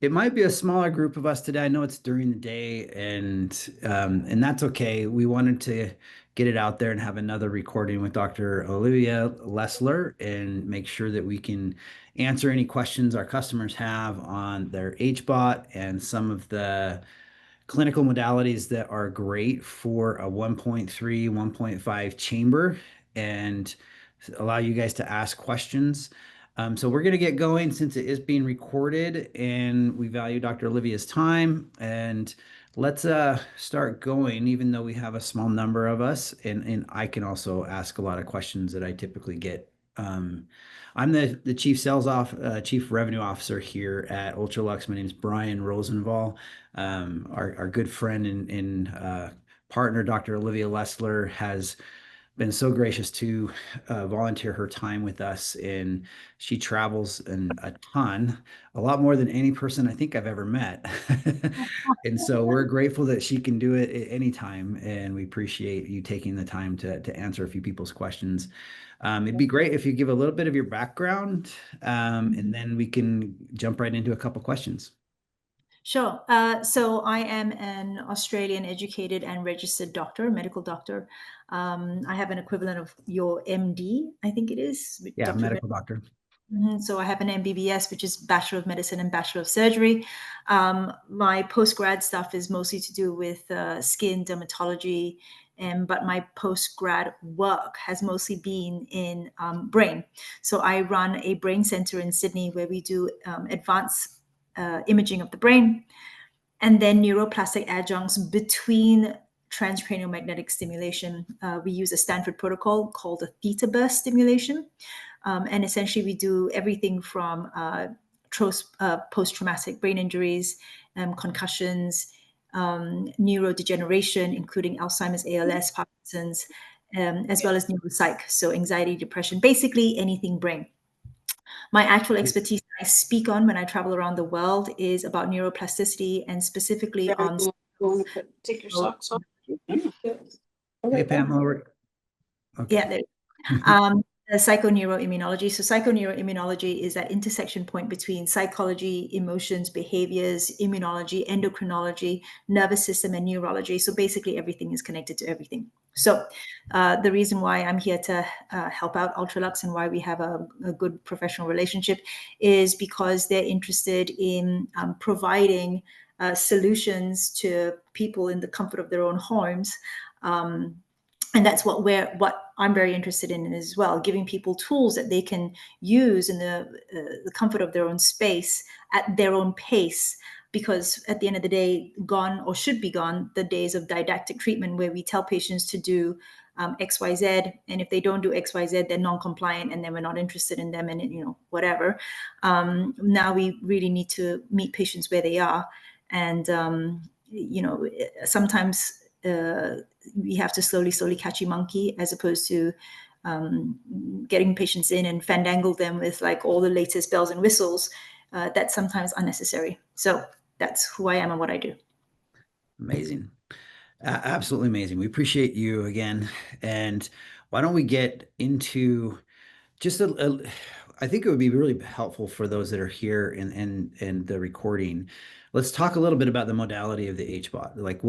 It might be a smaller group of us today. I know it's during the day, and that's okay. We wanted to get it out there and have another recording with Dr. Olivia Lesslar and make sure that we can answer any questions our customers have on their HBOT and some of the clinical modalities that are great for a 1.3, 1.5 chamber and allow you guys to ask questions. So we're going to get going since it is being recorded and we value Dr. Olivia's time. And let's start going, even though we have a small number of us. And I can also ask a lot of questions that I typically get. I'm the chief revenue officer here at Ultralux. My name is Brian Rosenval. Our good friend and partner, Dr. Olivia Lesslar, has been so gracious to volunteer her time with us, and she travels a ton, a lot more than any person I think I've ever met. And so we're grateful that she can do it at any time, and we appreciate you taking the time to answer a few people's questions. It'd be great if you give a little bit of your background, and then we can jump right into a couple questions. Sure. So I am an Australian educated and registered doctor, medical doctor. I have an equivalent of your MD, I think it is. Yeah, Doctor of medical doctor. So I have an MBBS, which is Bachelor of Medicine and Bachelor of Surgery. My post-grad stuff is mostly to do with skin dermatology, but my post-grad work has mostly been in brain. So I run a brain center in Sydney where we do advanced imaging of the brain, and then neuroplastic adjuncts between transcranial magnetic stimulation. We use a Stanford protocol called a theta burst stimulation. And essentially, we do everything from post-traumatic brain injuries, concussions, neurodegeneration, including Alzheimer's, ALS, Parkinson's, as well as neuropsych, so anxiety, depression, basically anything brain. My actual expertise I speak on when I travel around the world is about neuroplasticity and specifically on. Take your socks off. Hey, Pamela. Okay. Yeah, psychoneuroimmunology. So psychoneuroimmunology is that intersection point between psychology, emotions, behaviors, immunology, endocrinology, nervous system, and neurology. So basically everything is connected to everything. So the reason why I'm here to help out Ultralux and why we have a good professional relationship is because they're interested in providing solutions to people in the comfort of their own homes. And that's what I'm very interested in as well, giving people tools that they can use in the comfort of their own space at their own pace. Because at the end of the day, gone or should be gone the days of didactic treatment where we tell patients to do X, Y, Z, and if they don't do X, Y, Z, they're non-compliant, and then we're not interested in them, and whatever. Now we really need to meet patients where they are, and sometimes we have to slowly catch a monkey, as opposed to getting patients in and fandangle them with like all the latest bells and whistles. That's sometimes unnecessary. So that's who I am and what I do. Amazing. Absolutely amazing. We appreciate you again. And why don't we get into just I think it would be really helpful for those that are here in the recording. Let's talk a little bit about the modality of the HBOT. Like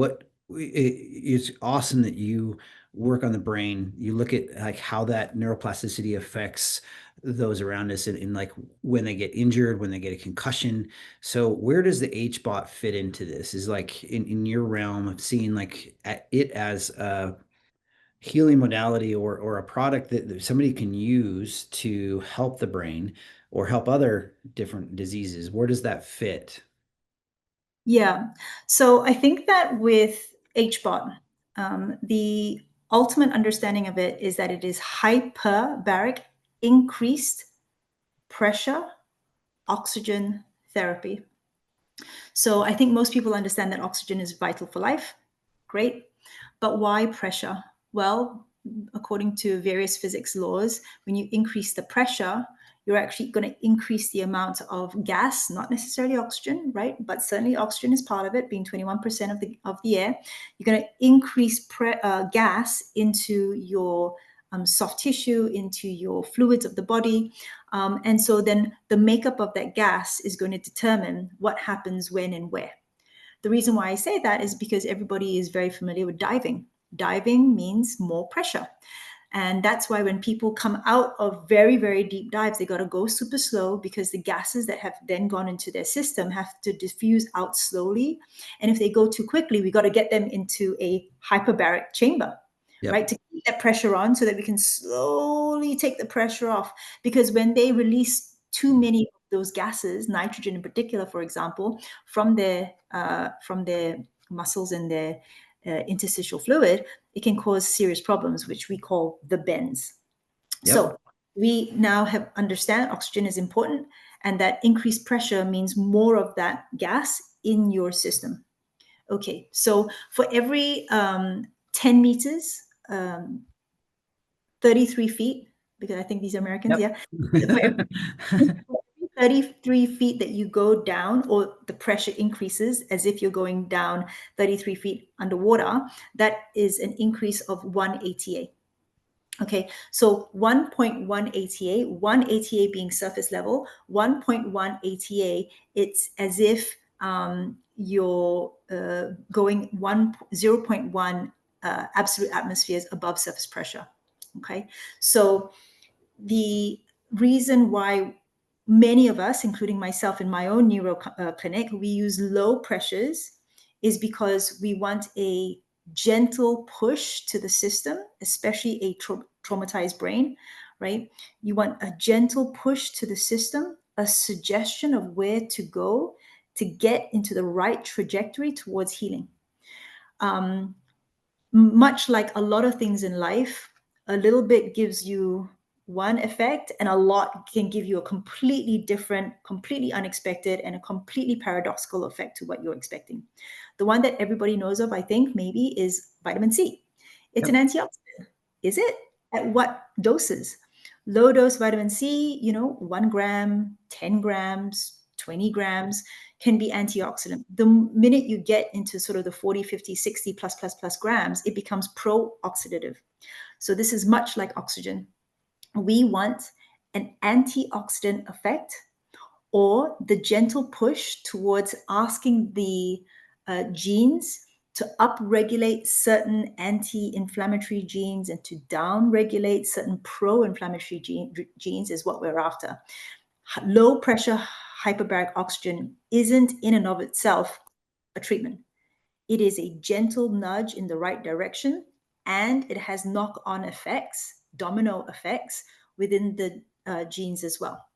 it's awesome that you work on the brain. You look at like how that neuroplasticity affects those around us and like when they get injured, when they get a concussion. So where does the HBOT fit into this? Is like in your realm of seeing like it as a healing modality or a product that somebody can use to help the brain or help other different diseases? Where does that fit? Yeah. So I think that with HBOT, the ultimate understanding of it is that it is hyperbaric increased pressure oxygen therapy. So I think most people understand that oxygen is vital for life. Great. But why pressure? Well, according to various physics laws, when you increase the pressure, you're actually going to increase the amount of gas, not necessarily oxygen, right? But certainly oxygen is part of it, being 21% of the air. You're going to increase gas into your soft tissue, into your fluids of the body. And so then the makeup of that gas is going to determine what happens when and where. The reason why I say that is because everybody is very familiar with diving. Diving means more pressure. And that's why when people come out of very, very deep dives, they got to go super slow, because the gases that have then gone into their system have to diffuse out slowly. And if they go too quickly, we got to get them into a hyperbaric chamber, right? To keep that pressure on so that we can slowly take the pressure off. Because when they release too many of those gases, nitrogen in particular, for example, from their muscles and their interstitial fluid, it can cause serious problems, which we call the bends. So we now have understand oxygen is important, and that increased pressure means more of that gas in your system. Okay, so for every 10 meters, 33 feet, because I think these are Americans, yeah. For every 33 feet that you go down, or the pressure increases as if you're going down 33 feet underwater, that is an increase of 1 ATA. Okay, so 1.1 ATA, 1 ATA being surface level, 1.1 ATA, it's as if you're going 0.1 absolute atmospheres above surface pressure. Okay, so the reason why many of us, including myself in my own neuro clinic, we use low pressures is because we want a gentle push to the system, especially a traumatized brain, right? You want a gentle push to the system, a suggestion of where to go to get into the right trajectory towards healing. Much like a lot of things in life, a little bit gives you one effect, and a lot can give you a completely different, completely unexpected, and a completely paradoxical effect to what you're expecting. The one that everybody knows of, I think, maybe, is vitamin C. It's an antioxidant. Is it? At what doses? Low dose vitamin C, 1 gram, 10 grams, 20 grams can be antioxidant. The minute you get into sort of the 40, 50, 60 plus grams, it becomes pro-oxidative. So this is much like oxygen. We want an antioxidant effect, or the gentle push towards asking the genes to upregulate certain anti-inflammatory genes and to downregulate certain pro-inflammatory genes is what we're after. Low pressure hyperbaric oxygen isn't in and of itself a treatment. It is a gentle nudge in the right direction, and it has knock-on effects, domino effects within the genes as well.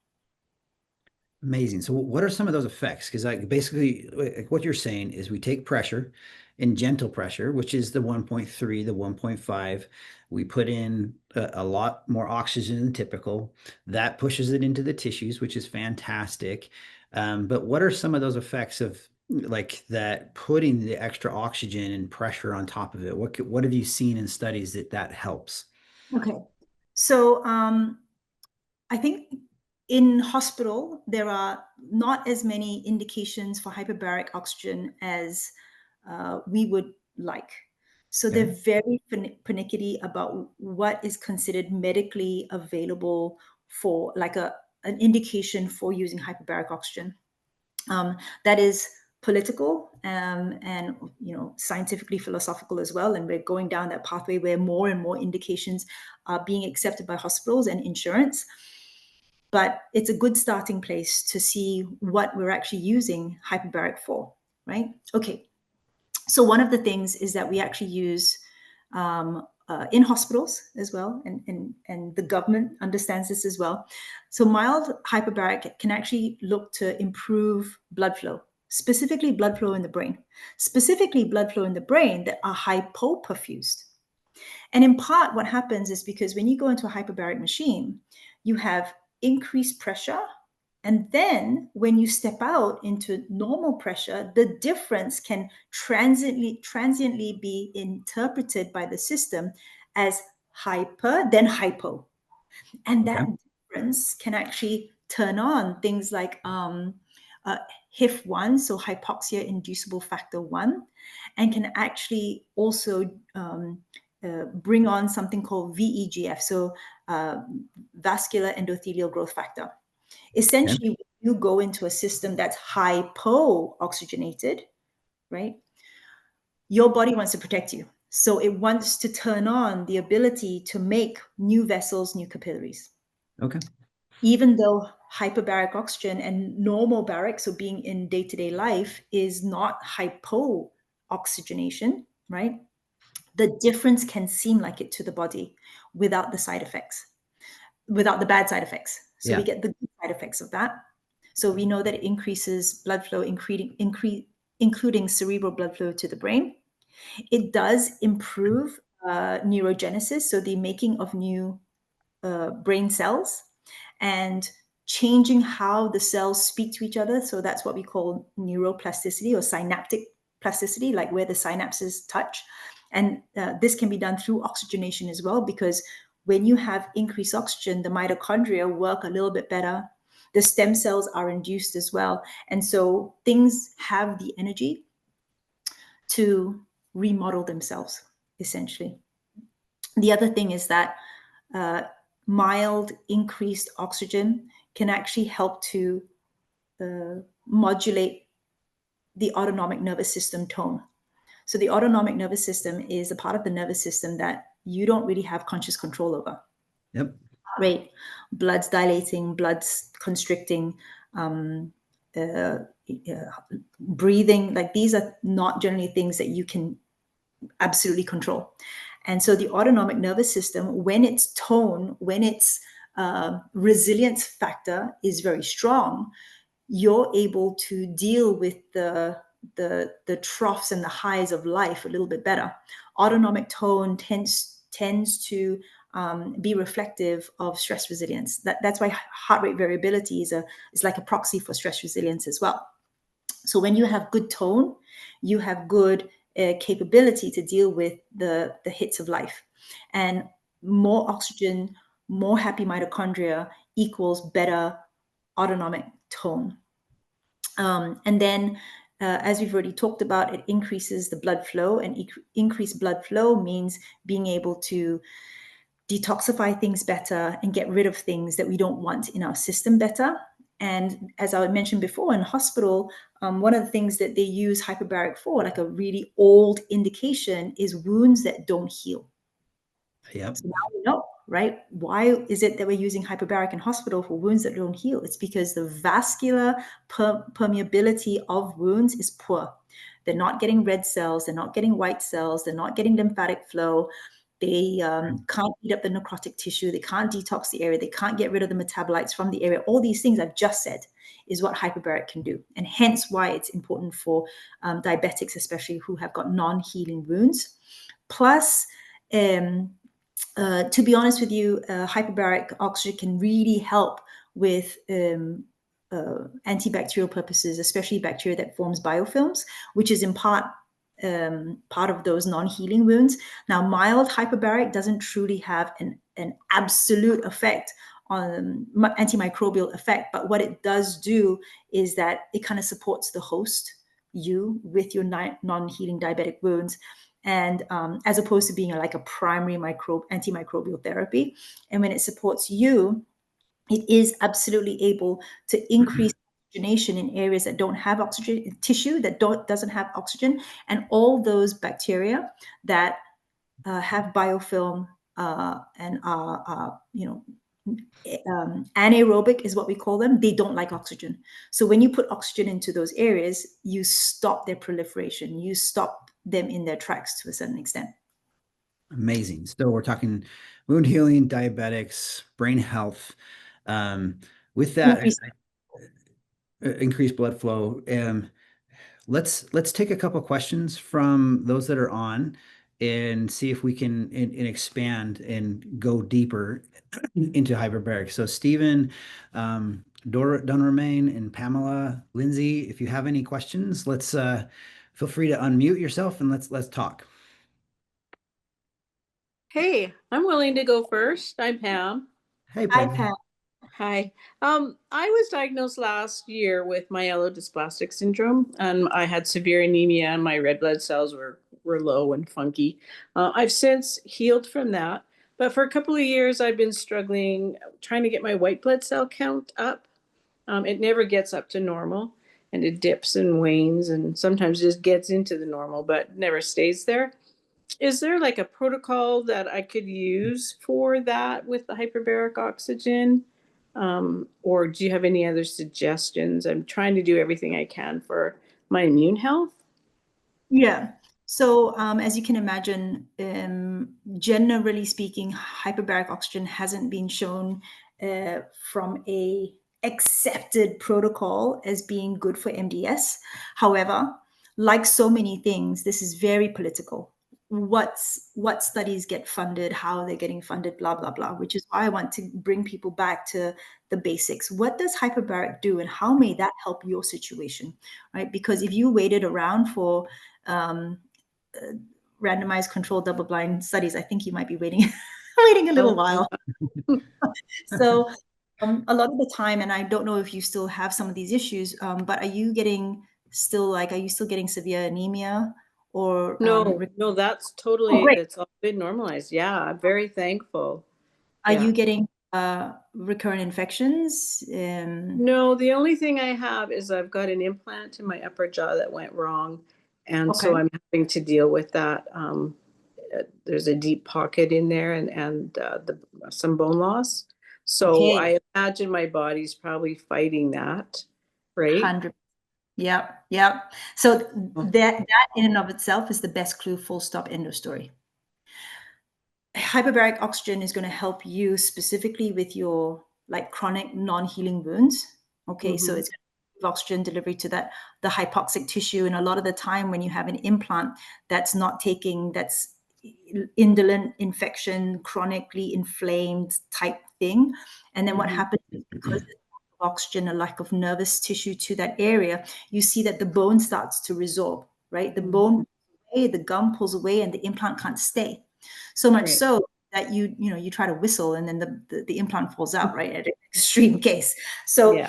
Amazing. So what are some of those effects? Because basically what you're saying is we take pressure and gentle pressure, which is the 1.3, the 1.5. We put in a lot more oxygen than typical. That pushes it into the tissues, which is fantastic. But what are some of those effects of like that, putting the extra oxygen and pressure on top of it? What have you seen in studies that helps? Okay. So I think in hospital, there are not as many indications for hyperbaric oxygen as we would like. So they're very pernickety about what is considered medically available for, like an indication for using hyperbaric oxygen. That is political and scientifically philosophical as well. And we're going down that pathway where more and more indications are being accepted by hospitals and insurance. But it's a good starting place to see what we're actually using hyperbaric for, right? Okay. So one of the things is that we actually use in hospitals as well, and the government understands this as well. So mild hyperbaric can actually look to improve blood flow, specifically blood flow in the brain, specifically blood flow in the brain that are hypoperfused. And in part, what happens is because when you go into a hyperbaric machine, you have increased pressure. And then when you step out into normal pressure, the difference can transiently be interpreted by the system as hyper, then hypo. And that difference can actually turn on things like HIF1, so hypoxia inducible factor 1, and can actually also bring on something called VEGF, so vascular endothelial growth factor. Essentially, when you go into a system that's hypo-oxygenated, right? Your body wants to protect you. So it wants to turn on the ability to make new vessels, new capillaries. Okay. Even though hyperbaric oxygen and normal baric, so being in day-to-day life, is not hypo-oxygenation, right? The difference can seem like it to the body without the side effects, without the bad side effects. So we get the good side effects of that. So we know that it increases blood flow, including cerebral blood flow to the brain. It does improve neurogenesis, so the making of new brain cells, and changing how the cells speak to each other. So that's what we call neuroplasticity or synaptic plasticity, like where the synapses touch. And this can be done through oxygenation as well, because when you have increased oxygen, the mitochondria work a little bit better. The stem cells are induced as well. And so things have the energy to remodel themselves, essentially. The other thing is that mild increased oxygen can actually help to modulate the autonomic nervous system tone. So the autonomic nervous system is a part of the nervous system that you don't really have conscious control over. Yep. Right. Blood's dilating, blood's constricting, breathing. Like, these are not generally things that you can absolutely control. And so the autonomic nervous system, when its tone, when its resilience factor is very strong, you're able to deal with the troughs and the highs of life a little bit better. Autonomic tone tends to be reflective of stress resilience. That's why heart rate variability is like a proxy for stress resilience as well. So when you have good tone, you have good capability to deal with the hits of life. And more oxygen, more happy mitochondria equals better autonomic tone. And then, as we've already talked about, it increases the blood flow, and increased blood flow means being able to detoxify things better and get rid of things that we don't want in our system better. And as I mentioned before, in hospital, one of the things that they use hyperbaric for, like a really old indication, is wounds that don't heal. Yep. So now we know, right? Why is it that we're using hyperbaric in hospital for wounds that don't heal? It's because the vascular permeability of wounds is poor. They're not getting red cells, they're not getting white cells, they're not getting lymphatic flow. They can't eat up the necrotic tissue. They can't detox the area. They can't get rid of the metabolites from the area. All these things I've just said is what hyperbaric can do. And hence why it's important for diabetics, especially who have got non-healing wounds. Plus, to be honest with you, hyperbaric oxygen can really help with antibacterial purposes, especially bacteria that forms biofilms, which is in part of those non-healing wounds. Now, mild hyperbaric doesn't truly have an absolute effect on antimicrobial effect, but what it does do is that it kind of supports the host, you, with your non-healing diabetic wounds, and as opposed to being like a primary antimicrobial therapy. And when it supports you, it is absolutely able to increase oxygenation in areas that don't have oxygen, tissue that doesn't have oxygen, and all those bacteria that have biofilm and are anaerobic is what we call them. They don't like oxygen. So when you put oxygen into those areas, you stop their proliferation. You stop them in their tracks to a certain extent. Amazing. So we're talking wound healing, diabetics, brain health. With that, increased blood flow. Let's take a couple questions from those that are on and see if we can expand and go deeper into hyperbaric. So Stephen, Donromain, and Pamela, Lindsay, if you have any questions, let's feel free to unmute yourself and let's talk. Hey, I'm willing to go first. I'm Pam. Hey, Hi, Pam. Pam. Hi. I was diagnosed last year with myelodysplastic syndrome, and I had severe anemia, and my red blood cells were low and funky. I've since healed from that, but for a couple of years, I've been struggling trying to get my white blood cell count up. It never gets up to normal, and it dips and wanes and sometimes just gets into the normal, but never stays there. Is there like a protocol that I could use for that with the hyperbaric oxygen? Or do you have any other suggestions? I'm trying to do everything I can for my immune health. Yeah. So as you can imagine, generally speaking, hyperbaric oxygen hasn't been shown from a accepted protocol as being good for MDS. However, like so many things, this is very political. What studies get funded, how they're getting funded, blah, blah, blah, which is why I want to bring people back to the basics. What does hyperbaric do and how may that help your situation, right? Because if you waited around for randomized controlled double-blind studies, I think you might be waiting a little while. So a lot of the time, and I don't know if you still have some of these issues, but are you still getting severe anemia or no, that's totally, it's all been normalized. Yeah, I'm very thankful. Are you getting recurrent infections? No, the only thing I have is I've got an implant in my upper jaw that went wrong, and so I'm having to deal with that. There's a deep pocket in there, and some bone loss. So I imagine my body's probably fighting that, right? 100. Yep. So that in and of itself is the best clue, full stop, end of story. Hyperbaric oxygen is going to help you specifically with your like chronic non-healing wounds. Okay, so it's oxygen delivery to the hypoxic tissue, and a lot of the time when you have an implant that's indolent infection, chronically inflamed type thing, and then what happens is because of oxygen, a lack of nervous tissue to that area, you see that the bone starts to resorb, right? The bone pulls away, the gum pulls away, and the implant can't stay. So much so that you try to whistle and then the implant falls out, right? At an extreme case. So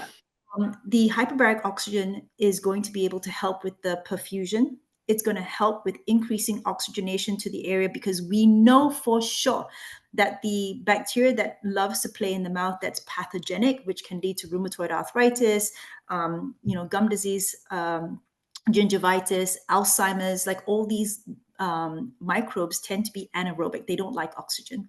the hyperbaric oxygen is going to be able to help with the perfusion. It's going to help with increasing oxygenation to the area, because we know for sure that the bacteria that loves to play in the mouth, that's pathogenic, which can lead to rheumatoid arthritis, gum disease, gingivitis, Alzheimer's, like all these microbes tend to be anaerobic. They don't like oxygen,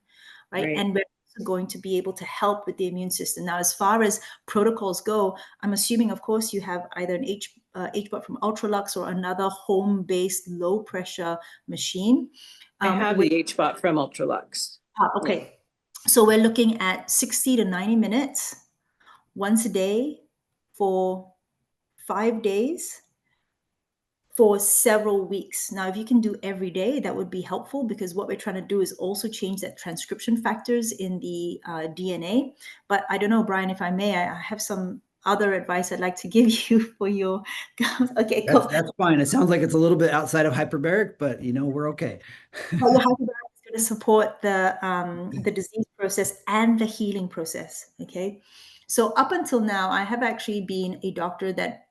right? And we're also going to be able to help with the immune system. Now, as far as protocols go, I'm assuming, of course, you have either an HBOT from Ultralux or another home-based low-pressure machine. I have the HBOT from Ultralux. Okay. So we're looking at 60 to 90 minutes once a day for 5 days for several weeks. Now, if you can do every day, that would be helpful, because what we're trying to do is also change that transcription factors in the DNA. But I don't know, Brian, if I may, I have some other advice I'd like to give you for your. Okay, cool. That's fine. It sounds like it's a little bit outside of hyperbaric, but we're okay. Well, your hyperbaric is going to support the disease process and the healing process. Okay, so up until now, I have actually been a doctor that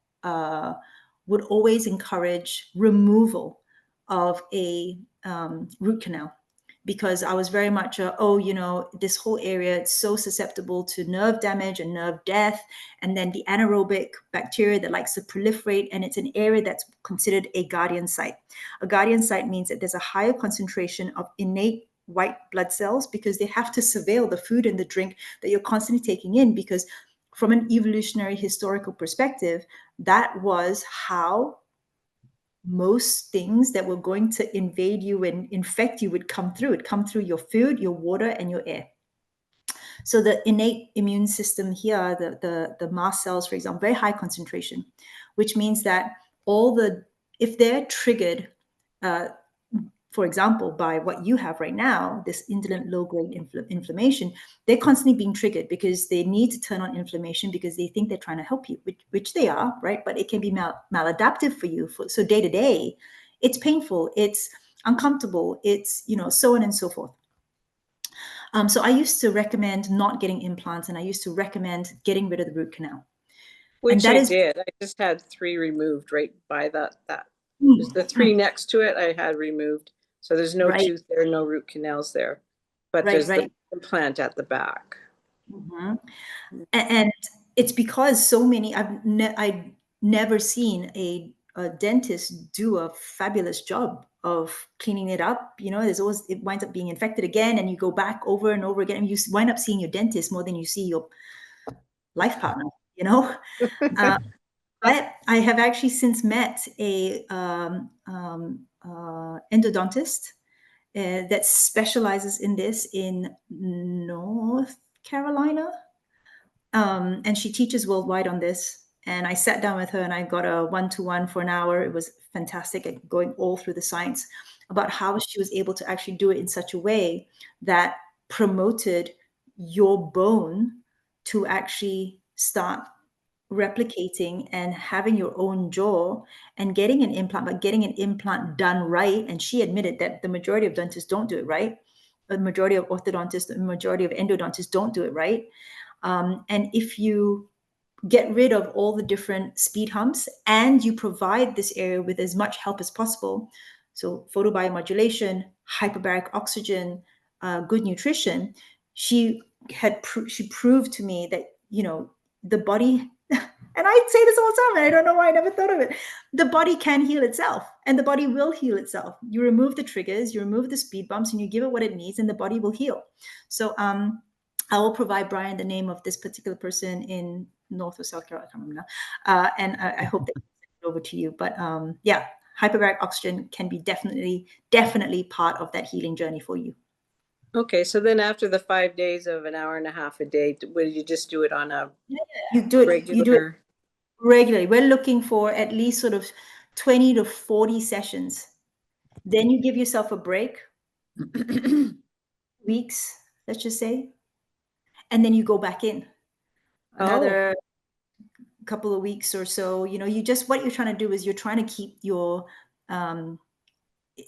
would always encourage removal of a root canal, because I was very much this whole area, it's so susceptible to nerve damage and nerve death, and then the anaerobic bacteria that likes to proliferate, and it's an area that's considered a guardian site. A guardian site means that there's a higher concentration of innate white blood cells, because they have to surveil the food and the drink that you're constantly taking in, because from an evolutionary historical perspective, that was how most things that were going to invade you and infect you would come through. It'd come through your food, your water, and your air. So the innate immune system here, the mast cells, for example, very high concentration, which means that if they're triggered, for example, by what you have right now, this indolent low-grade inflammation, they're constantly being triggered because they need to turn on inflammation because they think they're trying to help you, which they are, right? But it can be maladaptive for you. So day to day, it's painful, it's uncomfortable, it's, so on and so forth. So I used to recommend not getting implants, and I used to recommend getting rid of the root canal. Which I did. I just had 3 removed right by that. Just the 3 next to it I had removed. So there's no tooth there, no root canals there. But there's the implant at the back. And it's because so many, I've never seen a dentist do a fabulous job of cleaning it up. You know, there's always, it winds up being infected again, and you go back over and over again, and you wind up seeing your dentist more than you see your life partner, you know. But I have actually since met a endodontist that specializes in this in North Carolina. And she teaches worldwide on this. And I sat down with her and I got a one-to-one for an hour. It was fantastic at going all through the science about how she was able to actually do it in such a way that promoted your bone to actually start replicating and having your own jaw and getting an implant, but getting an implant done right. And she admitted that the majority of dentists don't do it right. The majority of orthodontists, the majority of endodontists don't do it right. And if you get rid of all the different speed humps and you provide this area with as much help as possible, so photobiomodulation, hyperbaric oxygen, good nutrition, she proved to me that, you know, the body, and I say this all the time, and I don't know why I never thought of it, the body can heal itself, and the body will heal itself. You remove the triggers, you remove the speed bumps, and you give it what it needs, and the body will heal. So I will provide Brian the name of this particular person in North or South Carolina, I can't remember now. And I hope they send it over to you. But yeah, hyperbaric oxygen can be definitely part of that healing journey for you. Okay, so then after the 5 days of an hour and a half a day, would you just do it on a You do it regular? Regularly. We're looking for at least sort of 20 to 40 sessions. Then you give yourself a break, weeks, let's just say, and then you go back in another couple of weeks or so. You know, what you're trying to do is you're trying to keep your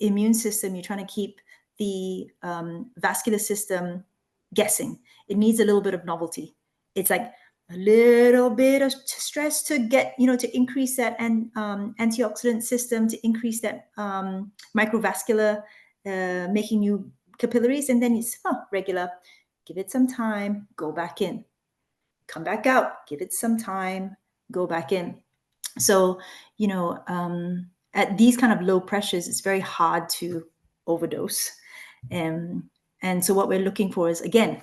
immune system, you're trying to keep the vascular system guessing. It needs a little bit of novelty. It's like a little bit of stress to get, you know, to increase that antioxidant system, to increase that microvascular, making new capillaries, and then it's regular. Give it some time, go back in, come back out, give it some time, go back in. So, you know, at these kind of low pressures, it's very hard to overdose. And so what we're looking for is, again,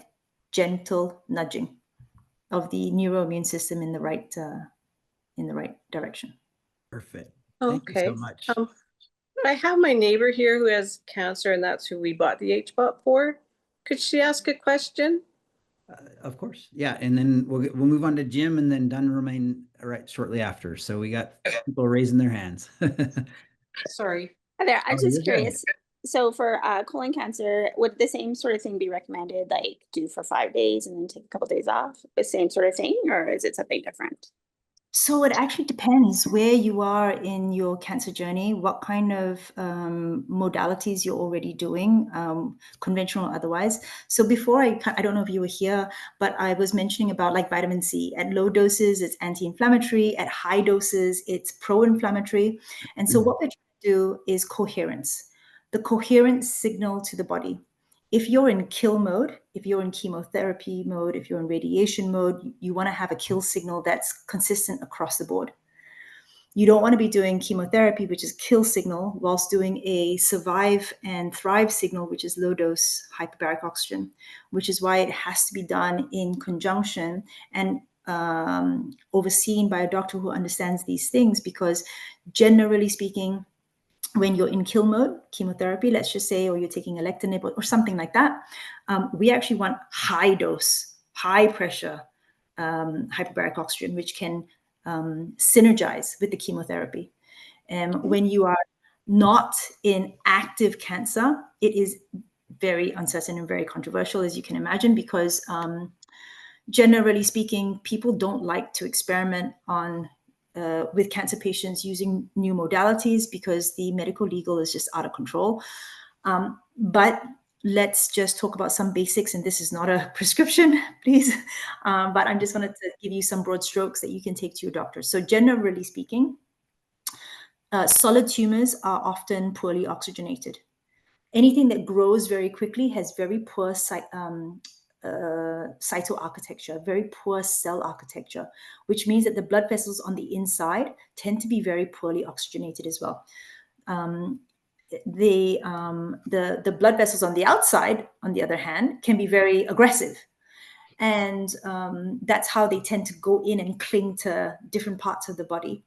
gentle nudging of the neuroimmune system in the right direction. Perfect. Okay. Thank you so much. I have my neighbor here who has cancer, and that's who we bought the HBOT for. Could she ask a question? Of course. Yeah. And then we'll move on to Jim, and then Dunn remain right shortly after. So we got people raising their hands. Sorry. Hi there. I'm just you're curious. So for colon cancer, would the same sort of thing be recommended, like do for 5 days and then take a couple of days off? The same sort of thing, or is it something different? So it actually depends where you are in your cancer journey, what kind of modalities you're already doing, conventional or otherwise. So before I don't know if you were here, but I was mentioning about like vitamin C. At low doses, it's anti-inflammatory. At high doses, it's pro-inflammatory. And so what we're trying to do is coherence, the coherent signal to the body. If you're in kill mode, if you're in chemotherapy mode, if you're in radiation mode, you want to have a kill signal that's consistent across the board. You don't want to be doing chemotherapy, which is kill signal, whilst doing a survive and thrive signal, which is low dose hyperbaric oxygen, which is why it has to be done in conjunction and overseen by a doctor who understands these things, because generally speaking, when you're in kill mode, chemotherapy, let's just say, or you're taking alectinib or something like that, we actually want high dose, high pressure hyperbaric oxygen, which can synergize with the chemotherapy. When you are not in active cancer, it is very uncertain and very controversial, as you can imagine, because generally speaking, people don't like to experiment on with cancer patients using new modalities because the medical legal is just out of control. But let's just talk about some basics, and this is not a prescription, please. But I'm just going to give you some broad strokes that you can take to your doctor. So generally speaking, solid tumors are often poorly oxygenated. Anything that grows very quickly has very poor cytoarchitecture, very poor cell architecture, which means that the blood vessels on the inside tend to be very poorly oxygenated as well. The blood vessels on the outside, on the other hand, can be very aggressive. And that's how they tend to go in and cling to different parts of the body.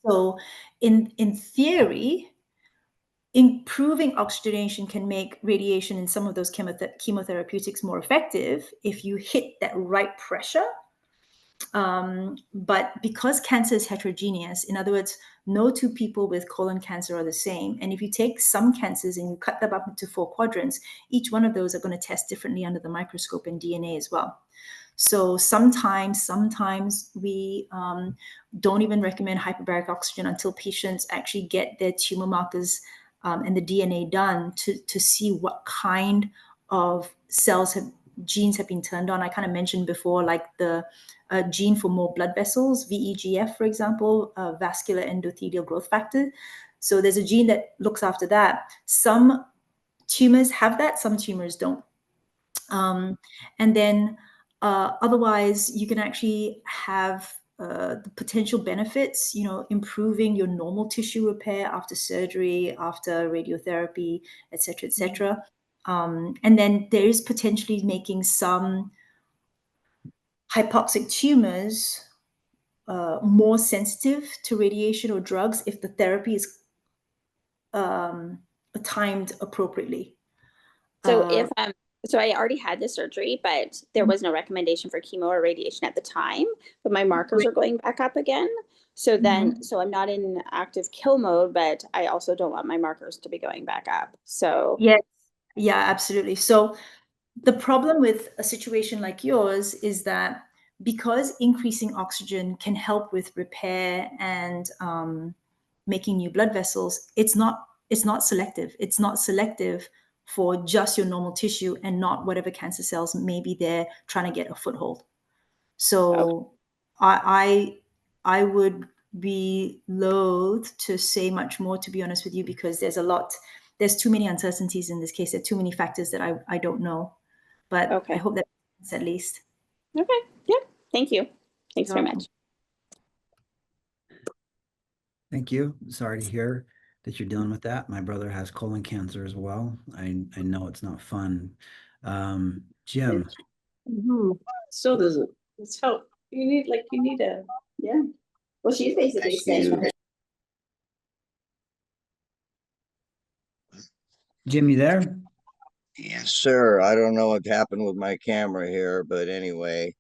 So in theory, improving oxygenation can make radiation and some of those chemotherapeutics more effective if you hit that right pressure. But because cancer is heterogeneous, in other words, no two people with colon cancer are the same. And if you take some cancers and you cut them up into 4 quadrants, each one of those are going to test differently under the microscope and DNA as well. So sometimes we don't even recommend hyperbaric oxygen until patients actually get their tumor markers and the DNA done to see what kind of genes have been turned on. I kind of mentioned before, like the gene for more blood vessels, VEGF, for example, vascular endothelial growth factor. So there's a gene that looks after that. Some tumors have that, some tumors don't. And then otherwise, you can actually have the potential benefits, improving your normal tissue repair after surgery, after radiotherapy, et cetera, et cetera. And then there is potentially making some hypoxic tumors more sensitive to radiation or drugs if the therapy is timed appropriately. So so I already had the surgery, but there was no recommendation for chemo or radiation at the time, but my markers are going back up again. So then, so I'm not in active kill mode, but I also don't want my markers to be going back up. So yes, yeah, absolutely. So the problem with a situation like yours is that because increasing oxygen can help with repair and making new blood vessels, it's not selective. It's not selective for just your normal tissue and not whatever cancer cells may be there trying to get a foothold. So I would be loath to say much more, to be honest with you, because there's too many uncertainties in this case. There are too many factors that I don't know, but I hope that makes sense at least. Okay. Yeah. Thank you. Thanks very much. Thank you. Sorry to hear that you're dealing with that. My brother has colon cancer as well. I know it's not fun. Jim. Still doesn't. It's help. You need a, Yeah. Well, she's basically saying. Jim, you there? Yes, sir. I don't know what happened with my camera here, but anyway,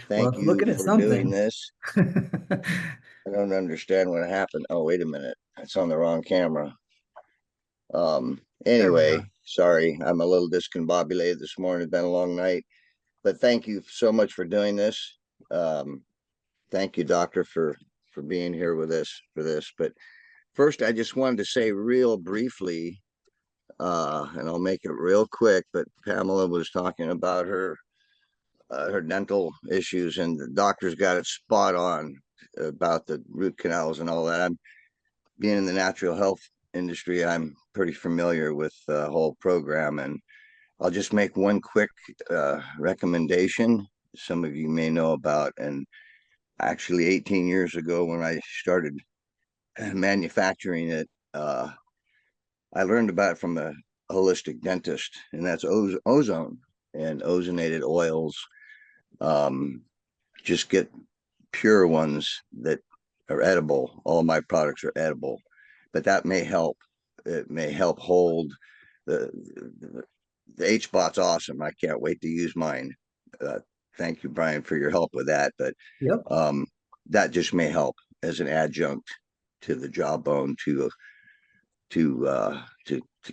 thank you looking at for doing something. this. I don't understand what happened. Oh, wait a minute. It's on the wrong camera. Anyway, sorry. I'm a little discombobulated this morning. It's been a long night, but thank you so much for doing this. Thank you, doctor, for being here with us for this. But first, I just wanted to say real briefly, and I'll make it real quick, but Pamela was talking about her dental issues, and the doctor's got it spot on about the root canals and all that. I'm being in the natural health industry, I'm pretty familiar with the whole program, and I'll just make one quick recommendation some of you may know about. And actually 18 years ago when I started manufacturing it, I learned about it from a holistic dentist, and that's ozone and ozonated oils. Just get pure ones that are edible. All of my products are edible, but that may help. It may help hold the HBOT's awesome. I can't wait to use mine. Thank you, Brian, for your help with that. But that just may help as an adjunct to the jawbone to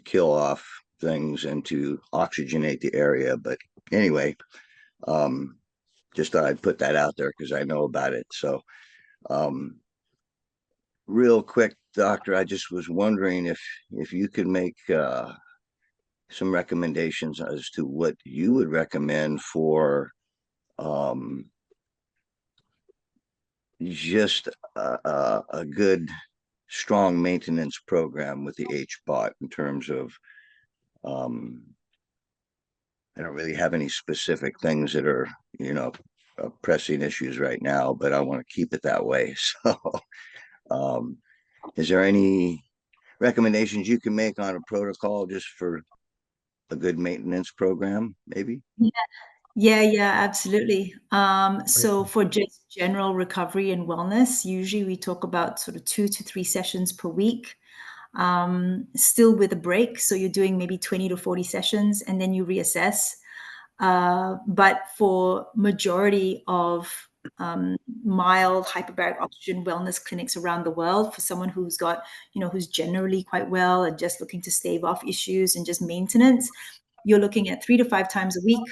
kill off things and to oxygenate the area. But anyway, just thought I'd put that out there because I know about it. So real quick, doctor, I just was wondering if you could make some recommendations as to what you would recommend for just a good strong maintenance program with the HBOT in terms of I don't really have any specific things that are, pressing issues right now, but I want to keep it that way. So, um, is there any recommendations you can make on a protocol just for a good maintenance program, maybe? Yeah, absolutely. So for just general recovery and wellness, usually we talk about sort of 2 to 3 sessions per week, still with a break. So you're doing maybe 20 to 40 sessions and then you reassess. But for majority of mild hyperbaric oxygen wellness clinics around the world, for someone who's got, who's generally quite well and just looking to stave off issues and just maintenance, you're looking at 3 to 5 times a week.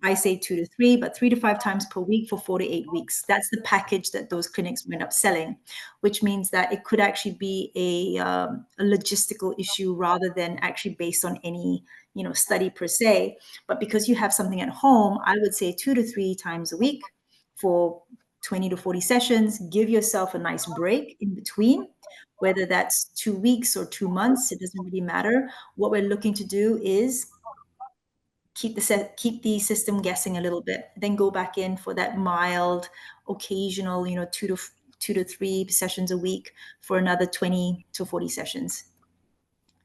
I say 2 to 3, but 3 to 5 times per week for 4 to 8 weeks. That's the package that those clinics end up selling, which means that it could actually be a logistical issue rather than actually based on any study per se. But because you have something at home, I would say 2 to 3 times a week for 20 to 40 sessions. Give yourself a nice break in between, whether that's 2 weeks or 2 months, it doesn't really matter. What we're looking to do is keep the system guessing a little bit, then go back in for that mild, occasional, 2 to 3 sessions a week for another 20 to 40 sessions.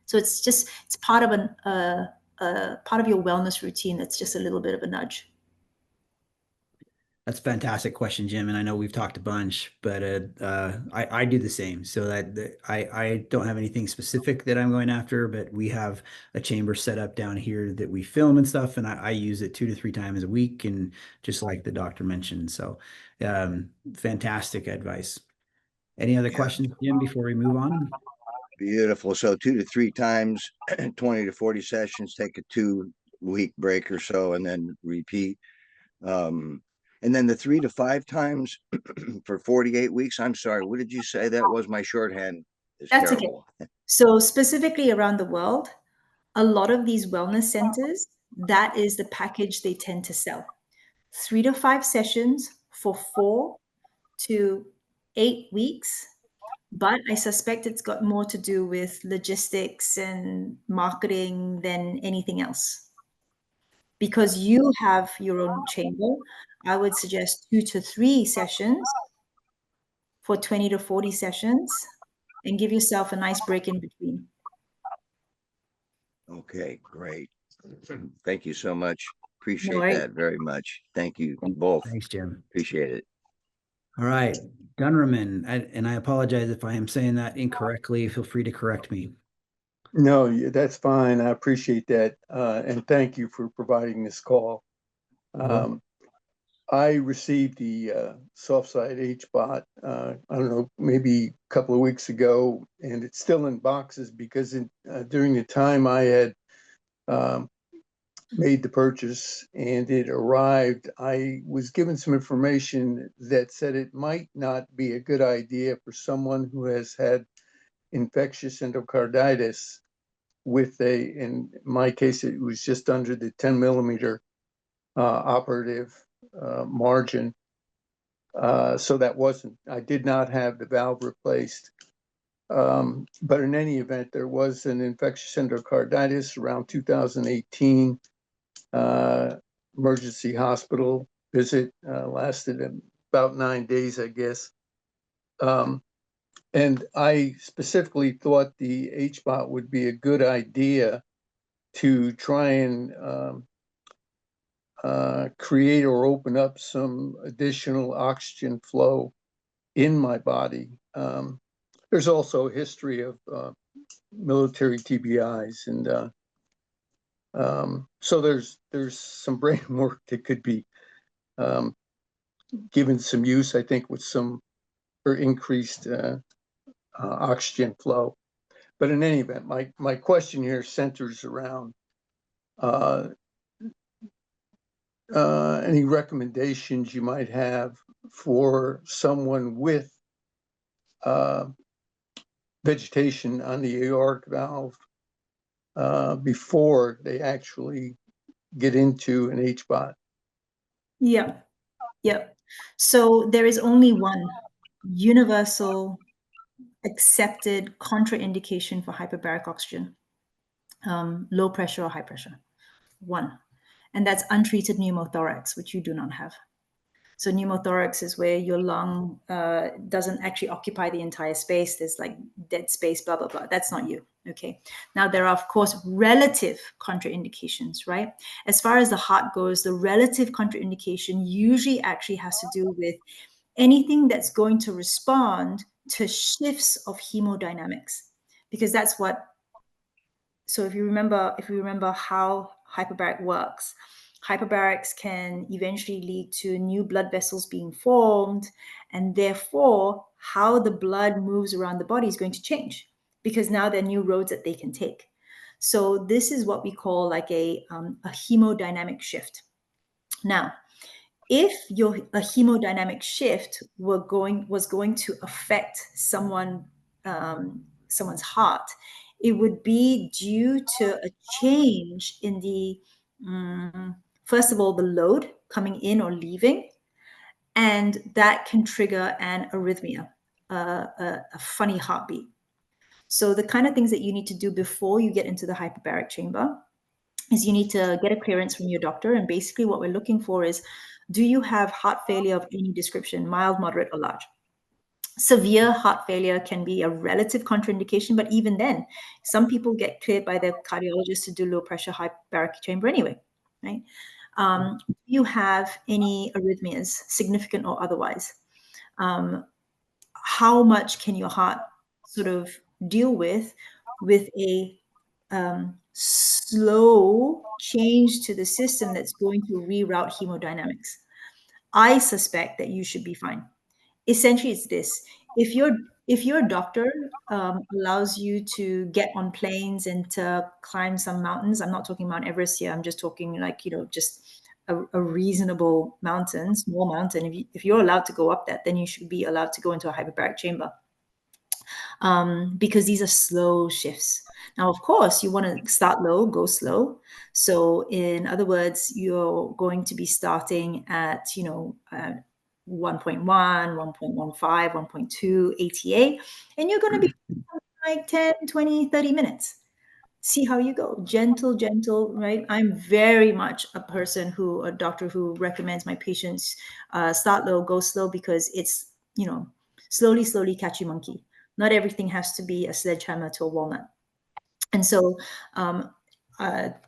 So it's part of part of your wellness routine. That's just a little bit of a nudge. That's a fantastic question, Jim. And I know we've talked a bunch, but I do the same. So that I don't have anything specific that I'm going after, but we have a chamber set up down here that we film and stuff, and I use it 2 to 3 times a week, and just like the doctor mentioned. So fantastic advice. Any other questions, Jim, before we move on? Beautiful. So 2 to 3 times, 20 to 40 sessions, take a 2-week break or so, and then repeat. And then the 3 to 5 times for 48 weeks. I'm sorry, what did you say? That was my shorthand. That's Terrible. Okay. So specifically around the world, a lot of these wellness centers, that is the package they tend to sell. 3 to 5 sessions for 4 to 8 weeks. But I suspect it's got more to do with logistics and marketing than anything else. Because you have your own chamber, I would suggest 2 to 3 sessions for 20 to 40 sessions and give yourself a nice break in between. Okay, great. Thank you so much. Appreciate No worries. that very much. Thank you both. Thanks, Jim. Appreciate it. All right, Gunnerman, and I apologize if I am saying that incorrectly. Feel free to correct me. No, that's fine. I appreciate that. And thank you for providing this call. I received the soft side HBOT, I don't know, maybe a couple of weeks ago, and it's still in boxes because during the time I had made the purchase and it arrived, I was given some information that said it might not be a good idea for someone who has had infectious endocarditis with in my case, it was just under the 10 millimeter operative margin. So I did not have the valve replaced. But in any event, there was an infectious endocarditis around 2018. Emergency hospital visit lasted about 9 days, I guess. And I specifically thought the HBOT would be a good idea to try and create or open up some additional oxygen flow in my body. There's also a history of military TBIs, and so there's some brain work that could be given some use, I think, with some for increased oxygen flow. But in any event, my question here centers around any recommendations you might have for someone with vegetation on the aortic valve before they actually get into an HBOT. Yep. So there is only one universal accepted contraindication for hyperbaric oxygen, low pressure or high pressure. One. and that's untreated pneumothorax, which you do not have. So pneumothorax is where your lung doesn't actually occupy the entire space. There's like dead space, blah, blah, blah. That's not you, okay? Now, there are, of course, relative contraindications, right? As far as the heart goes, the relative contraindication usually actually has to do with anything that's going to respond to shifts of hemodynamics, because that's what, so if you remember how hyperbaric works, hyperbarics can eventually lead to new blood vessels being formed, and therefore how the blood moves around the body is going to change because now there are new roads that they can take. So this is what we call like a hemodynamic shift. Now, if a hemodynamic shift was going to affect someone's heart, it would be due to a change in the first of all, the load coming in or leaving, and that can trigger an arrhythmia, a funny heartbeat. So the kind of things that you need to do before you get into the hyperbaric chamber is you need to get a clearance from your doctor. And basically what we're looking for is, do you have heart failure of any description, mild, moderate, or large? Severe heart failure can be a relative contraindication, but even then, some people get cleared by their cardiologist to do low pressure hyperbaric chamber anyway, right? Do you have any arrhythmias, significant or otherwise? How much can your heart sort of deal with a slow change to the system that's going to reroute hemodynamics? I suspect that you should be fine. Essentially, it's this: if your doctor allows you to get on planes and to climb some mountains, I'm not talking Mount Everest here, I'm just talking like, just a reasonable mountain, small mountain. If you're allowed to go up that, then you should be allowed to go into a hyperbaric chamber, because these are slow shifts. Now, of course, you want to start low, go slow. So in other words, you're going to be starting at 1.1, 1.15, 1.2 ATA, and you're going to be like 10, 20, 30 minutes. See how you go. Gentle, right? I'm very much a doctor who recommends my patients start low, go slow, because it's, slowly catch your monkey. Not everything has to be a sledgehammer to a walnut. And so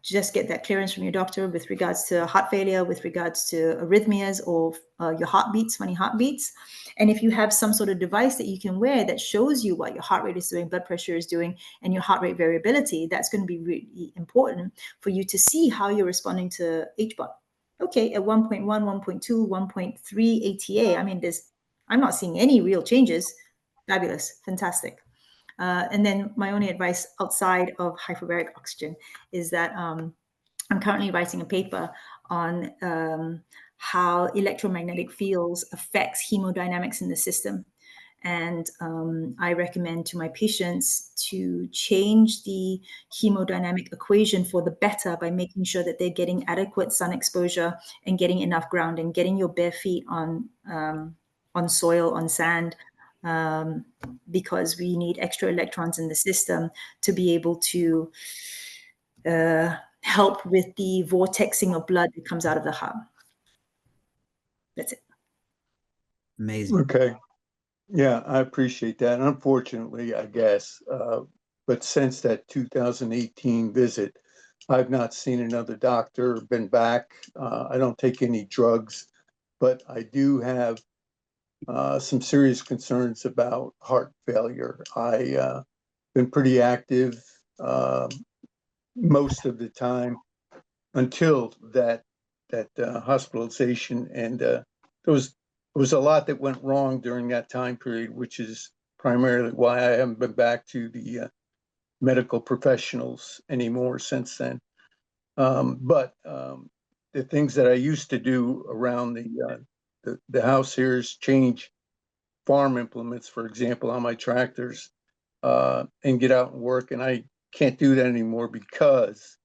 just get that clearance from your doctor with regards to heart failure, with regards to arrhythmias or your heartbeats, funny heartbeats. And if you have some sort of device that you can wear that shows you what your heart rate is doing, blood pressure is doing, and your heart rate variability, that's going to be really important for you to see how you're responding to HBOT. Okay, at 1.1, 1.2, 1.3 ATA, I mean, I'm not seeing any real changes. Fabulous, fantastic. And then my only advice outside of hyperbaric oxygen is that I'm currently writing a paper on how electromagnetic fields affects hemodynamics in the system. And I recommend to my patients to change the hemodynamic equation for the better by making sure that they're getting adequate sun exposure and getting enough grounding, getting your bare feet on soil, on sand, because we need extra electrons in the system to be able to help with the vortexing of blood that comes out of the heart. That's it. Amazing. Okay. Yeah, I appreciate that. Unfortunately, I guess, but since that 2018 visit, I've not seen another doctor, been back. I don't take any drugs, but I do have some serious concerns about heart failure. I've been pretty active most of the time until that hospitalization, and there was a lot that went wrong during that time period, which is primarily why I haven't been back to the medical professionals anymore since then. But the things that I used to do around the house here is change farm implements, for example, on my tractors, and get out and work. And I can't do that anymore because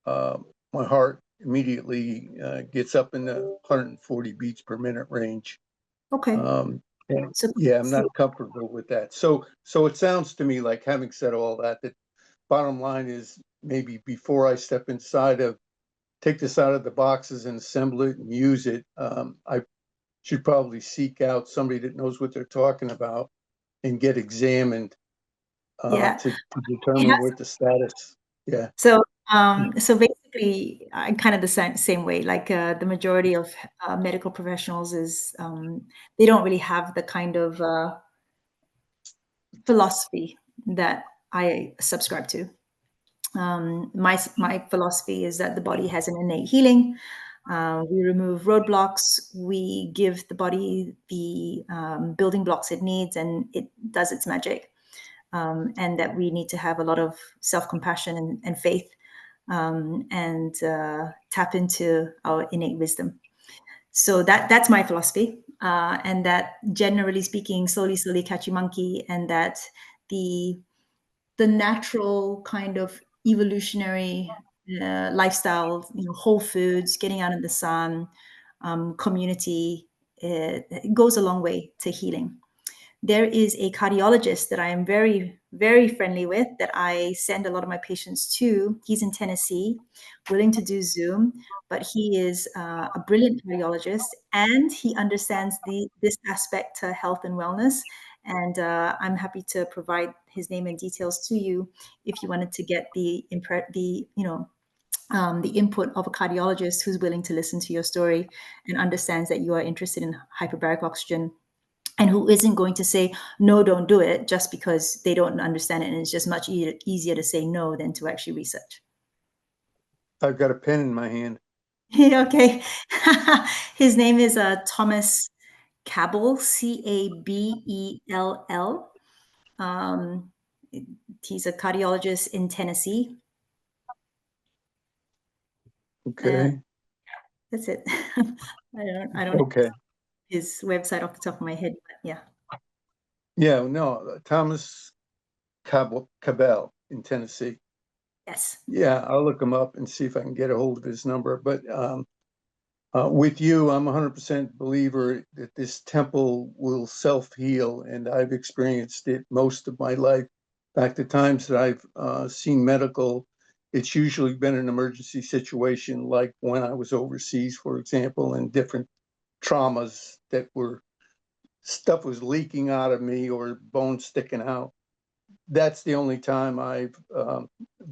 my heart immediately gets up in the 140 beats per minute range. Okay. And yeah, I'm not comfortable with that. So it sounds to me like, having said all that, that bottom line is maybe before I step inside of take this out of the boxes and assemble it and use it. I should probably seek out somebody that knows what they're talking about and get examined to determine what the status. Yeah. So so basically, kind of the same way. Like the majority of medical professionals is they don't really have the kind of philosophy that I subscribe to. My philosophy is that the body has an innate healing. We remove roadblocks. We give the body the building blocks it needs, and it does its magic. And that we need to have a lot of self-compassion and faith, and tap into our innate wisdom. So that's my philosophy, and that generally speaking, slowly catch a monkey, and that the natural kind of evolutionary lifestyle, whole foods, getting out in the sun, community, it goes a long way to healing. There is a cardiologist that I am very, very friendly with, that I send a lot of my patients to. He's in Tennessee, willing to do Zoom, but he is a brilliant cardiologist, and he understands this aspect to health and wellness. And I'm happy to provide his name and details to you if you wanted to get the input of a cardiologist who's willing to listen to your story and understands that you are interested in hyperbaric oxygen, and who isn't going to say, no, don't do it, just because they don't understand it. And it's just much easier to say no than to actually research. I've got a pen in my hand. Okay. His name is Thomas Cabell, Cabell. He's a cardiologist in Tennessee. Okay. That's it. I don't Okay. know his website off the top of my head, but yeah. Yeah, no, Thomas Cabell in Tennessee. Yes. Yeah, I'll look him up and see if I can get a hold of his number. But with you, I'm 100% believer that this temple will self-heal, and I've experienced it most of my life. Back to times that I've seen medical, it's usually been an emergency situation, like when I was overseas, for example, and different traumas that were, stuff was leaking out of me or bones sticking out. That's the only time I've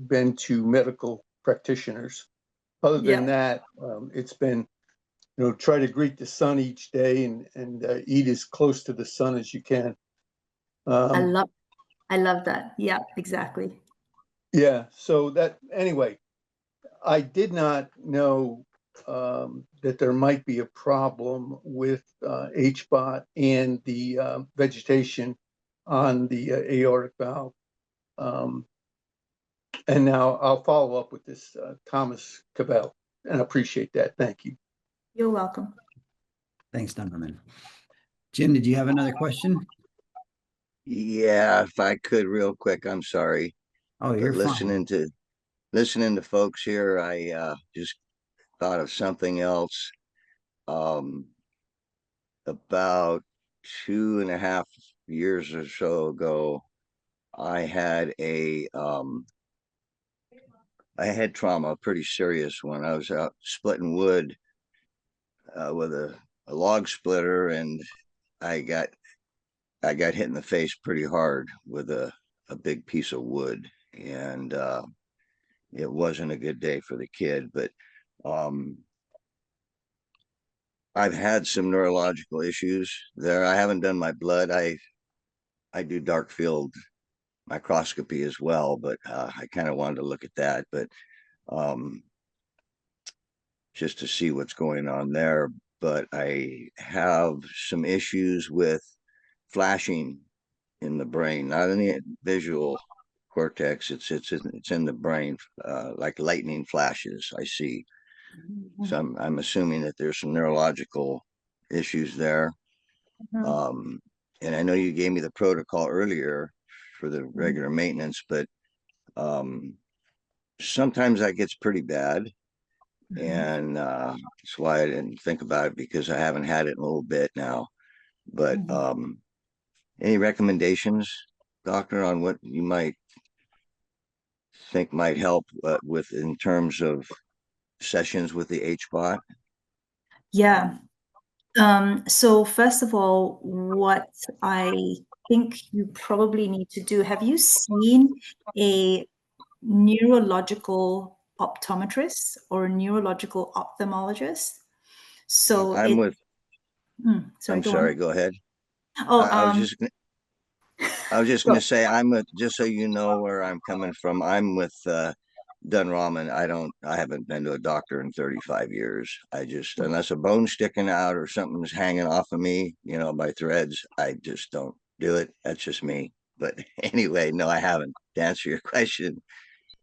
been to medical practitioners. Other than that, it's been, try to greet the sun each day and eat as close to the sun as you can. I love that. Yeah, exactly. Yeah. So anyway, I did not know that there might be a problem with HBOT and the vegetation on the aortic valve. And now I'll follow up with this Thomas Cabell, and I appreciate that. Thank you. You're welcome. Thanks, Dunderman. Jim, did you have another question? Yeah, if I could real quick, I'm sorry. Oh, But you're listening fine. to folks here, I just thought of something else. About 2.5 years or so ago, I had I had trauma, a pretty serious one. I was out splitting wood with a log splitter, and I got hit in the face pretty hard with a big piece of wood, and it wasn't a good day for the kid. But I've had some neurological issues there. I haven't done my blood. I do dark field microscopy as well, but I kind of wanted to look at that, but just to see what's going on there. But I have some issues with flashing in the brain, not in the visual cortex. It's in the brain, like lightning flashes I see. So I'm assuming that there's some neurological issues there. And I know you gave me the protocol earlier for the regular maintenance, but sometimes that gets pretty bad. And that's why I didn't think about it, because I haven't had it in a little bit now. But any recommendations, doctor, on what you might think might help with in terms of sessions with the HBOT? Yeah. So first of all, what I think you probably need to do, have you seen a neurological optometrist or a neurological ophthalmologist? So I'm with, sorry, I'm go sorry, on. go ahead. Oh, I was just, I was just go. going to say, I'm with, just so you know where I'm coming from, I'm with Dunraman. I haven't been to a doctor in 35 years. I just, unless a bone's sticking out or something's hanging off of me, by threads, I just don't do it. That's just me. But anyway, no, I haven't. To answer your question,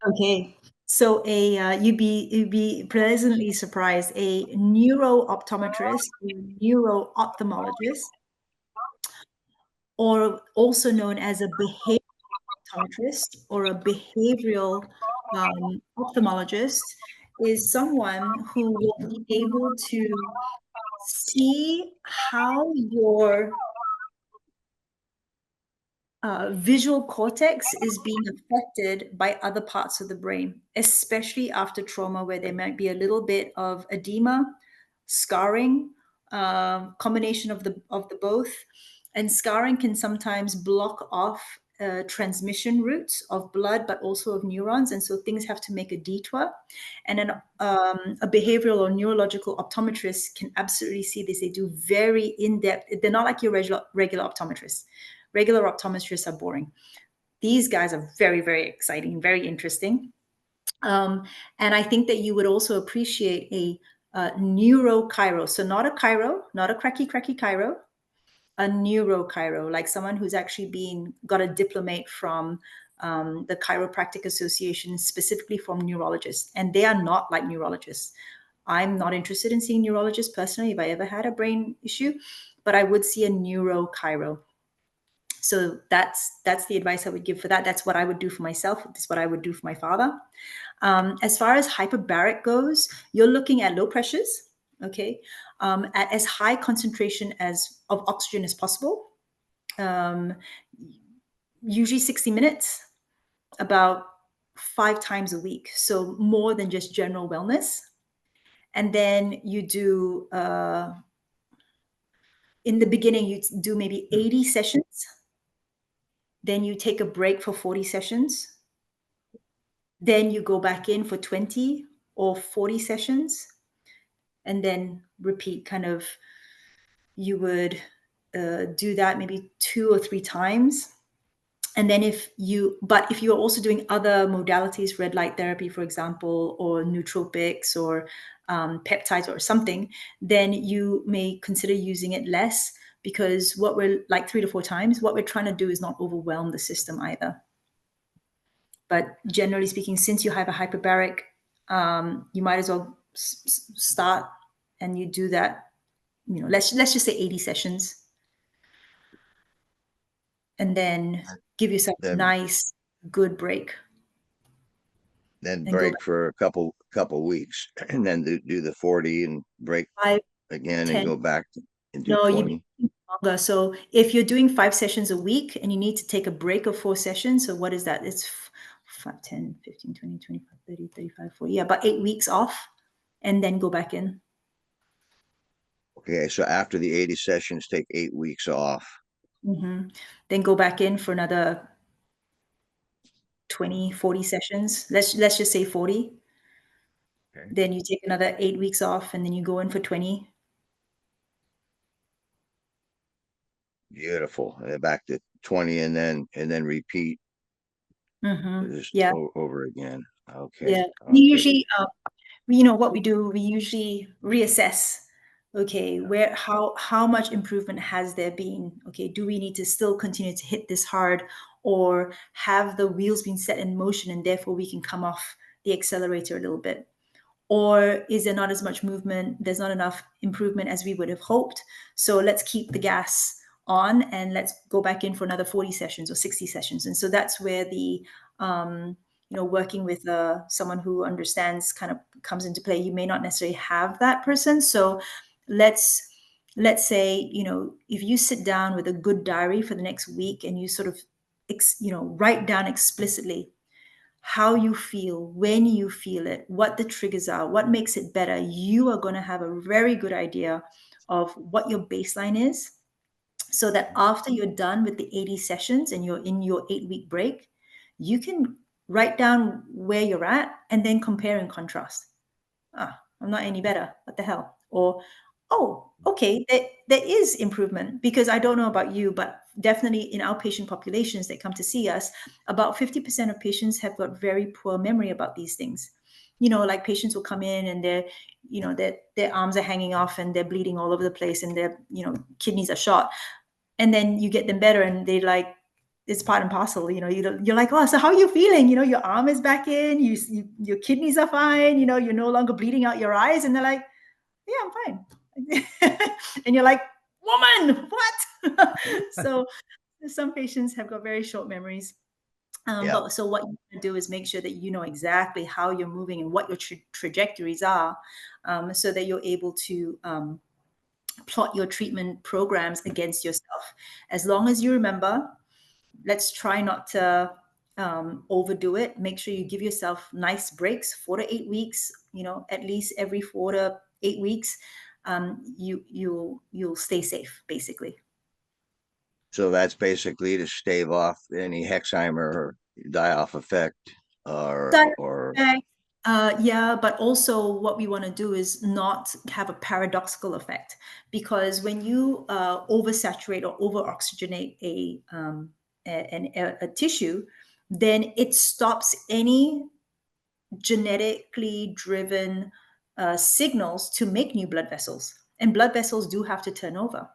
Okay. So you'd be pleasantly surprised. A neuro optometrist, neuro ophthalmologist, or also known as a behavioral optometrist or a behavioral ophthalmologist, is someone who will be able to see how your visual cortex is being affected by other parts of the brain, especially after trauma, where there might be a little bit of edema, scarring, combination of the both. And scarring can sometimes block off transmission routes of blood, but also of neurons, and so things have to make a detour. And then a behavioral or neurological optometrist can absolutely see this. They do very in-depth. They're not like your regular optometrists. Regular optometrists are boring. These guys are very, very exciting, very interesting. And I think that you would also appreciate a neurochiro. So not a chiro, not a cracky chiro, a neurochiro, like someone who's actually got a diplomate from the Chiropractic Association, specifically from neurologists. And they are not like neurologists. I'm not interested in seeing neurologists personally if I ever had a brain issue, but I would see a neurochiro. So that's the advice I would give for that. That's what I would do for myself. That's what I would do for my father. As far as hyperbaric goes, you're looking at low pressures, okay, at as high concentration of oxygen as possible, usually 60 minutes, about 5 times a week. So more than just general wellness. And then you do, in the beginning, you do maybe 80 sessions. Then you take a break for 40 sessions. Then you go back in for 20 or 40 sessions and then repeat. Kind of, you would do that maybe 2 or 3 times. And then if you're also doing other modalities, red light therapy, for example, or nootropics or peptides or something, then you may consider using it less, because what we're like 3 to 4 times, what we're trying to do is not overwhelm the system either. But generally speaking, since you have a hyperbaric, you might as well start and you do that, let's just say 80 sessions. And then give yourself a nice, good break. Then break for a couple weeks, and then do the 40 and break 5, again 10. And go back and do 20. Longer. So if you're doing 5 sessions a week and you need to take a break of 4 sessions, so what is that? It's 5, 10, 15, 20, 25, 30, 35, 40. Yeah, about 8 weeks off, and then go back in. Okay, so after the 80 sessions, take 8 weeks off. Mm-hmm. Then go back in for another 20, 40 sessions. Let's just say 40. Okay. Then you take another 8 weeks off, and then you go in for 20. Beautiful. Back to 20, and then repeat. Yeah. Over again. Okay. Yeah. Okay. We usually, what we do, we usually reassess. Okay, how much improvement has there been? Okay, do we need to still continue to hit this hard, or have the wheels been set in motion and therefore we can come off the accelerator a little bit? Or is there not as much movement? There's not enough improvement as we would have hoped. So let's keep the gas on and let's go back in for another 40 sessions or 60 sessions. And so that's where the working with someone who understands kind of comes into play. You may not necessarily have that person. So let's say, if you sit down with a good diary for the next week and you sort of, write down explicitly how you feel, when you feel it, what the triggers are, what makes it better, you are going to have a very good idea of what your baseline is, so that after you're done with the 80 sessions and you're in your 8-week break, you can write down where you're at and then compare and contrast. I'm not any better. What the hell? Or, oh, okay, there is improvement, because I don't know about you, but definitely in our patient populations that come to see us, about 50% of patients have got very poor memory about these things. Like patients will come in and their arms are hanging off and they're bleeding all over the place and their, kidneys are shot. And then you get them better and they like, it's part and parcel, you're like, oh, so how are you feeling? Your arm is back in, your kidneys are fine, you're no longer bleeding out your eyes. And they're like, yeah, I'm fine. And you're like, woman, what? So some patients have got very short memories. But so what you can do is make sure that you know exactly how you're moving and what your trajectories are, so that you're able to plot your treatment programs against yourself. As long as you remember, let's try not to overdo it. Make sure you give yourself nice breaks, 4 to 8 weeks, at least every 4 to 8 weeks. You'll stay safe, basically. So that's basically to stave off any Hexheimer or die-off effect, yeah, but also what we want to do is not have a paradoxical effect, because when you oversaturate or over-oxygenate a tissue, then it stops any genetically driven signals to make new blood vessels, and blood vessels do have to turn over,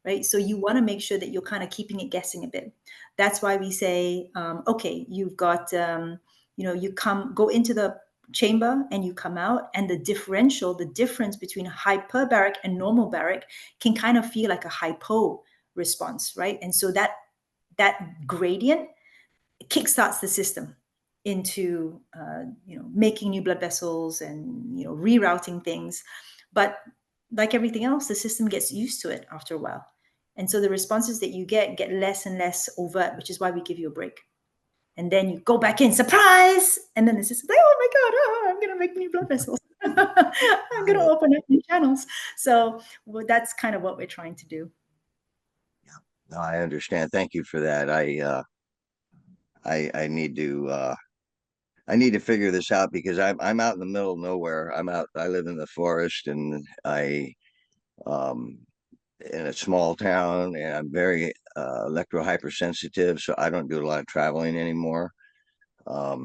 right? So you want to make sure that you're kind of keeping it guessing a bit. That's why we say, okay, you've got, you go into the chamber and you come out, and the difference between hyperbaric and normal baric can kind of feel like a hypo response, right? And so that gradient kickstarts the system into making new blood vessels and rerouting things. But like everything else, the system gets used to it after a while, and so the responses that you get less and less overt, which is why we give you a break. And then you go back in, surprise, and then the system's like, oh my god, I'm gonna make new blood vessels. I'm gonna open up new channels. So that's kind of what we're trying to do. No, I understand. Thank you for that. I need to figure this out, because I'm out in the middle of nowhere. I live in the forest, and in a small town, and I'm very electro hypersensitive, so I don't do a lot of traveling anymore. I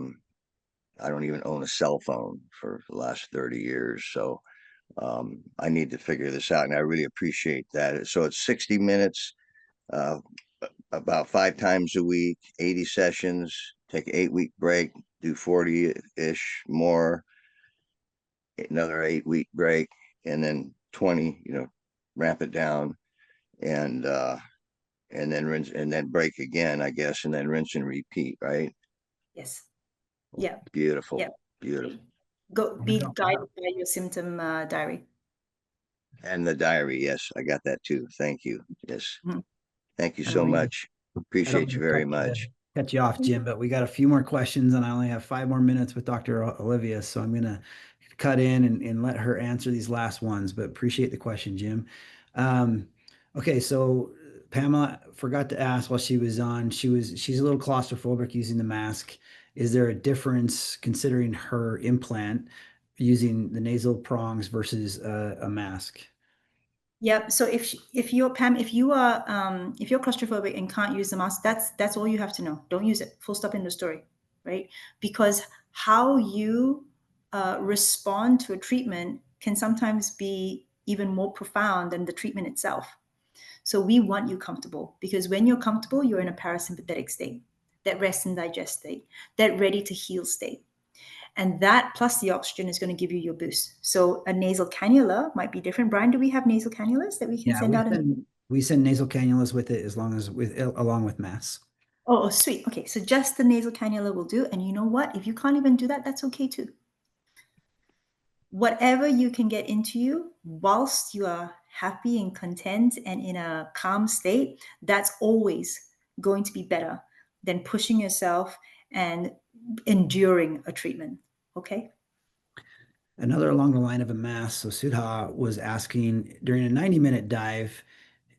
don't even own a cell phone for the last 30 years, so I need to figure this out, and I really appreciate that. So it's 60 minutes, about 5 times a week, 80 sessions, take an 8-week break, do 40-ish more, another 8-week break, and then 20, ramp it down, and then rinse, and then break again, I guess, and then rinse and repeat, right? Yes. Yeah. Beautiful. Yeah. Beautiful. Be guided by your symptom diary. And the diary, yes, I got that too. Thank you. Yes. Mm-hmm. Thank you so much. Appreciate you very much. Cut you off, Jim, but we got a few more questions, and I only have 5 more minutes with Dr. Olivia, so I'm gonna cut in and let her answer these last ones. But appreciate the question, Jim. Okay, so Pamela forgot to ask while she was on. She's a little claustrophobic using the mask. Is there a difference considering her implant using the nasal prongs versus a mask? Yeah. So if you're claustrophobic and can't use the mask, that's all you have to know. Don't use it. Full stop in the story, right? Because how you respond to a treatment can sometimes be even more profound than the treatment itself. So we want you comfortable, because when you're comfortable, you're in a parasympathetic state, that rest and digest state, that ready to heal state. And that plus the oxygen is going to give you your boost. So a nasal cannula might be different. Brian, do we have nasal cannulas that we can send out? We send nasal cannulas with it, along with masks. Oh, sweet. Okay, so just the nasal cannula will do. And you know what? If you can't even do that, that's okay too. Whatever you can get into you whilst you are happy and content and in a calm state, that's always going to be better than pushing yourself and enduring a treatment. Okay. Another along the line of a mass. So Sudha was asking during a 90-minute dive,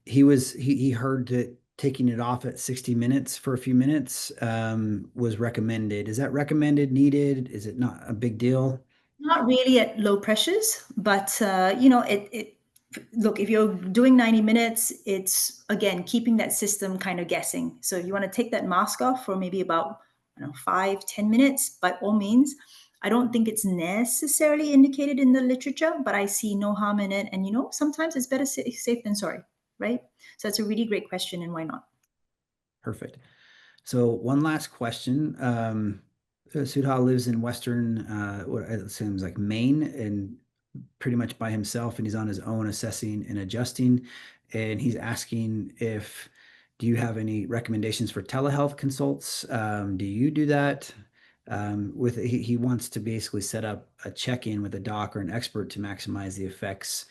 he heard that taking it off at 60 minutes for a few minutes was recommended. Is that recommended, needed? Is it not a big deal? Not really at low pressures, but look, if you're doing 90 minutes, it's again keeping that system kind of guessing. So if you want to take that mask off for maybe about 5-10 minutes, by all means. I don't think it's necessarily indicated in the literature, but I see no harm in it. And sometimes it's better safe than sorry, right? So that's a really great question, and why not? Perfect. So one last question. Sudha lives in Western, what it seems like Maine, and pretty much by himself, and he's on his own assessing and adjusting. And he's asking do you have any recommendations for telehealth consults? Do you do that? He wants to basically set up a check-in with a doc or an expert to maximize the effects.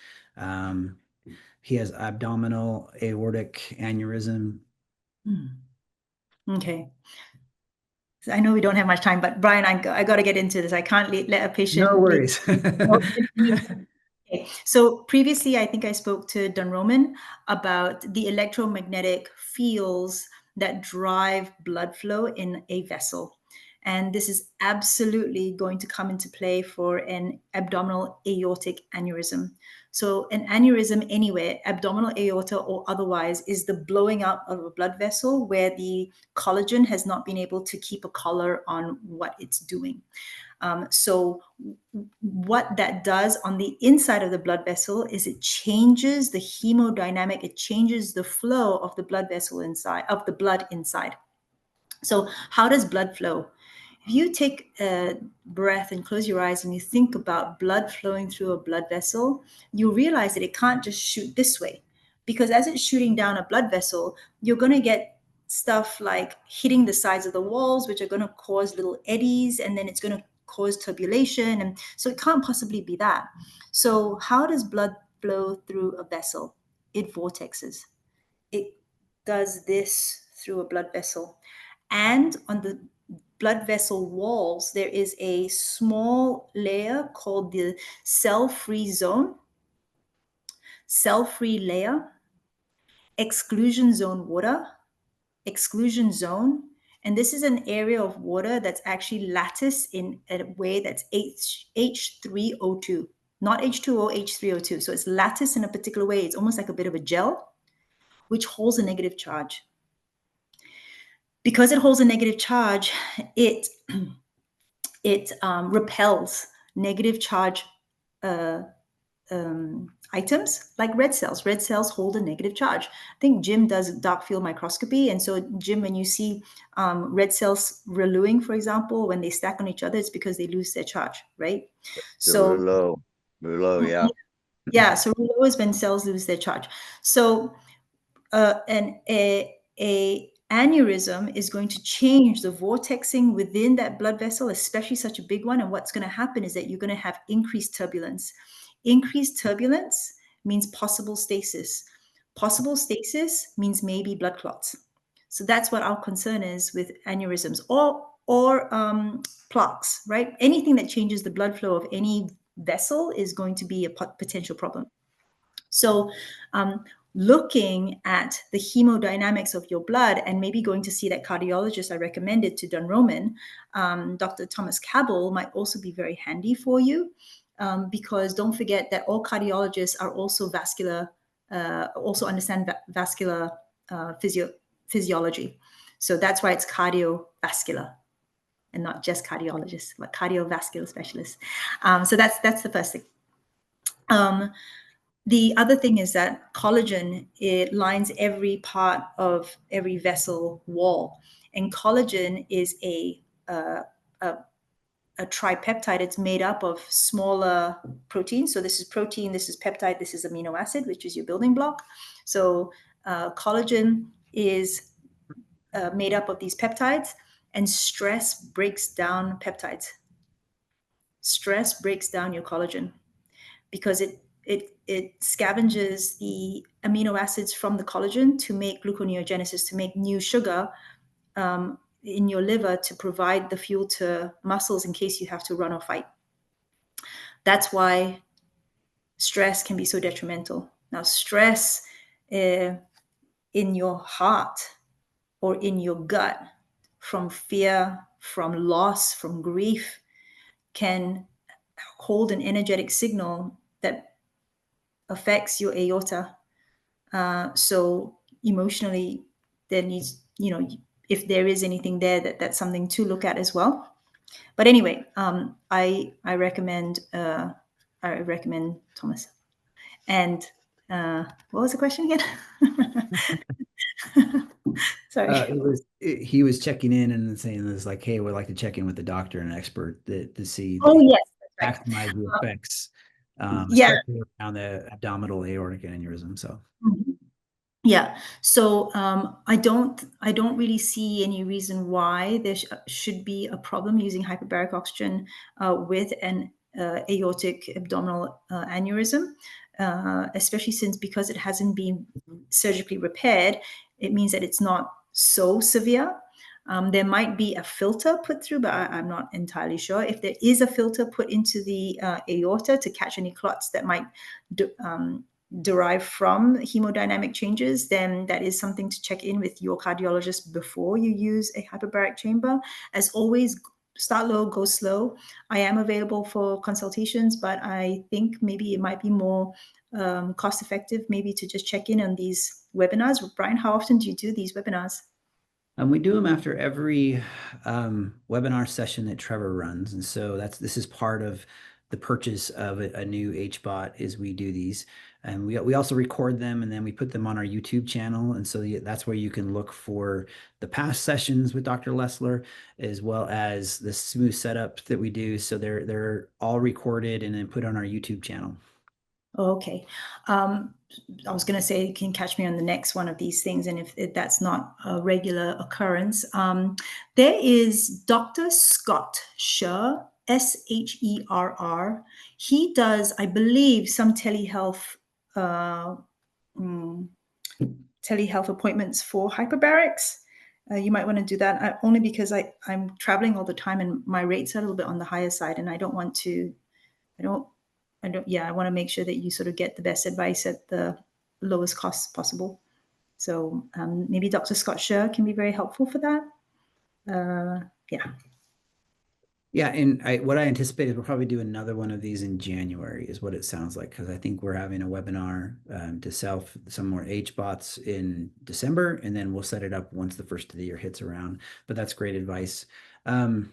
He has abdominal aortic aneurysm. Okay. So I know we don't have much time, but Brian, I got to get into this. I can't let a patient. No worries. Okay. So previously, I think I spoke to Don Roman about the electromagnetic fields that drive blood flow in a vessel. And this is absolutely going to come into play for an abdominal aortic aneurysm. So an aneurysm anywhere, abdominal aorta or otherwise, is the blowing up of a blood vessel where the collagen has not been able to keep a collar on what it's doing. So what that does on the inside of the blood vessel is it changes the hemodynamic, it changes the flow of the blood vessel inside, of the blood inside. So how does blood flow? If you take a breath and close your eyes and you think about blood flowing through a blood vessel, you realize that it can't just shoot this way, because as it's shooting down a blood vessel, you're going to get stuff like hitting the sides of the walls, which are going to cause little eddies, and then it's going to cause turbulation. And so it can't possibly be that. So how does blood flow through a vessel? It vortexes. It does this through a blood vessel. And on the blood vessel walls, there is a small layer called the cell-free zone, cell-free layer, exclusion zone water, exclusion zone. And this is an area of water that's actually lattice in a way that's H3O2, not H2O, H3O2. So it's lattice in a particular way. It's almost like a bit of a gel, which holds a negative charge. Because it holds a negative charge, it repels negative charge items like red cells. Red cells hold a negative charge. I think Jim does dark field microscopy. And so Jim, when you see red cells reluing, for example, when they stack on each other, it's because they lose their charge, right? So Rouleau, yeah. Yeah, so rouleau is when cells lose their charge. So a aneurysm is going to change the vortexing within that blood vessel, especially such a big one. And what's going to happen is that you're going to have increased turbulence. Increased turbulence means possible stasis. Possible stasis means maybe blood clots. So that's what our concern is with aneurysms or plaques, right? Anything that changes the blood flow of any vessel is going to be a potential problem. So looking at the hemodynamics of your blood and maybe going to see that cardiologist I recommended to Don Roman, Dr. Thomas Cabell, might also be very handy for you, because don't forget that all cardiologists are also vascular, also understand vascular physiology. So that's why it's cardiovascular and not just cardiologists, but cardiovascular specialists. So that's the first thing. The other thing is that collagen, it lines every part of every vessel wall. And collagen is a tripeptide. It's made up of smaller proteins. So this is protein, this is peptide, this is amino acid, which is your building block. So collagen is made up of these peptides, and stress breaks down peptides. Stress breaks down your collagen because it scavenges the amino acids from the collagen to make gluconeogenesis, to make new sugar, in your liver to provide the fuel to muscles in case you have to run or fight. That's why stress can be so detrimental. Now, stress in your heart or in your gut from fear, from loss, from grief can hold an energetic signal that affects your aorta. So emotionally, there needs, if there is anything there, that's something to look at as well. But anyway, I recommend Thomas. And what was the question again? Sorry. He was checking in and saying this like, hey, we'd like to check in with the doctor and an expert to see Oh yes, that's right. maximize the effects, Yeah. especially around the abdominal aortic aneurysm. So. Yeah. So I don't really see any reason why there should be a problem using hyperbaric oxygen with an aortic abdominal aneurysm, especially because it hasn't been surgically repaired. It means that it's not so severe. There might be a filter put through, but I'm not entirely sure. If there is a filter put into the aorta to catch any clots that might derive from hemodynamic changes, then that is something to check in with your cardiologist before you use a hyperbaric chamber. As always, start low, go slow. I am available for consultations, but I think maybe it might be more cost effective maybe to just check in on these webinars. Brian, how often do you do these webinars? We do them after every webinar session that Trevor runs. And so this is part of the purchase of a new HBOT is we do these. And we also record them and then we put them on our YouTube channel. And so that's where you can look for the past sessions with Dr. Lesslar, as well as the smooth setup that we do. So they're all recorded and then put on our YouTube channel. Okay. I was going to say you can catch me on the next one of these things. And if that's not a regular occurrence, there is Dr. Scott Sherr, Sherr. He does, I believe, some telehealth appointments for hyperbarics. You might want to do that only because I'm traveling all the time and my rates are a little bit on the higher side, and I want to make sure that you sort of get the best advice at the lowest cost possible. So maybe Dr. Scott Sherr can be very helpful for that. Yeah, and what I anticipate is we'll probably do another one of these in January is what it sounds like, because I think we're having a webinar to sell some more HBOTs in December, and then we'll set it up once the first of the year hits around. But that's great advice. I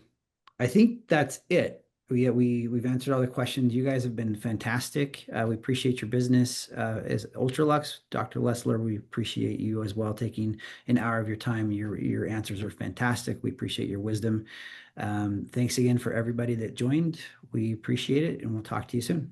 think that's it. We've answered all the questions. You guys have been fantastic. We appreciate your business as Ultralux. Dr. Lesslar, we appreciate you as well, taking an hour of your time. Your answers are fantastic. We appreciate your wisdom. Thanks again for everybody that joined. We appreciate it, and we'll talk to you soon.